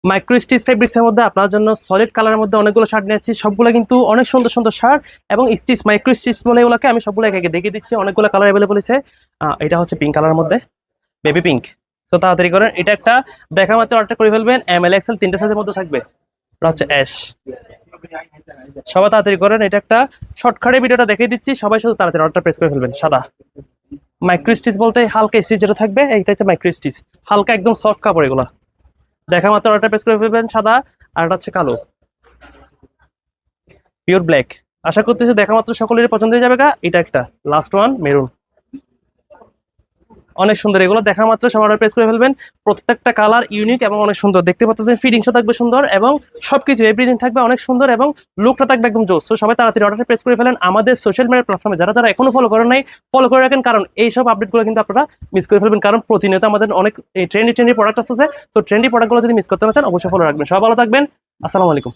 Micro stitch ফেব্রিক্সের মধ্যে আপনার জন্য সলিড কালারের মধ্যে অনেকগুলো শার্ট নিয়েছি, সবগুলো কিন্তু অনেক সুন্দর সুন্দর শার্ট এবং স্টিচ মাইক্রো স্টিচ বলে এগুলোকে আমি সবগুলো একে একে দেখিয়ে দিচ্ছি। অনেকগুলো কালার অ্যাভেলেবল আছে। এটা হচ্ছে পিঙ্ক কালারের মধ্যে, বেবি পিঙ্ক। তো তাড়াতাড়ি করেন, এটা একটা দেখা মাত্র অর্ডার করে ফেলবেন। ML XL তিনটে সাইজের মধ্যে থাকবে। এটা হচ্ছে অ্যাশ। সবাই তাড়াতাড়ি করেন, এটা একটা শর্টকাটে ভিডিওটা দেখিয়ে দিচ্ছি, সবাই শুধু তাড়াতাড়ি অর্ডার প্রেস করে ফেলবেন। সাদা মাইক্রো স্টিচ বলতে হালকা স্টিচ যেটা থাকবে এইটা হচ্ছে মাইক্রো স্টিচ, হালকা একদম সফট কাপড় এগুলো। দেখা মাত্র অর্ডার প্রেস করে ফেলবেন। সাদা, আর এটা হচ্ছে কালো পিওর ব্ল্যাক। আশা করতেছি দেখা মাত্র সকলেরই পছন্দ হয়ে যাবে। এটা একটা লাস্ট ওয়ান মেরুন, অনেক সুন্দর। এগুলো দেখা মাত্র সব অর্ডার প্রেস করে ফেলবেন। প্রত্যেকটা কালার ইউনিক এবং অনেক সুন্দর দেখতে পাচ্ছেন। ফিটিংসও থাকবে সুন্দর এবং সবকিছু এভরিথিং থাকবে অনেক সুন্দর এবং লুকটা থাকবে একদম জোস। তো সবাই তাড়াতাড়ি অর্ডার প্রেস করে ফেলেন। আমাদের সোশ্যাল মিডিয়া প্ল্যাটফর্মে যারা যারা এখনো ফলো করেন নাই, ফলো করে রাখেন, কারণ এইসব আপডেটগুলো কিন্তু আপনারা মিস করে ফেলবেন। কারণ প্রতিনিয়ত আমাদের অনেক ট্রেন্ডি প্রোডাক্ট আসছে। তো ট্রেন্ডি প্রোডাক্টগুলো যদি মিস করতে না চান অবশ্যই ফলো রাখবেন। সবাই ভালো থাকবেন। আসসালামু আলাইকুম।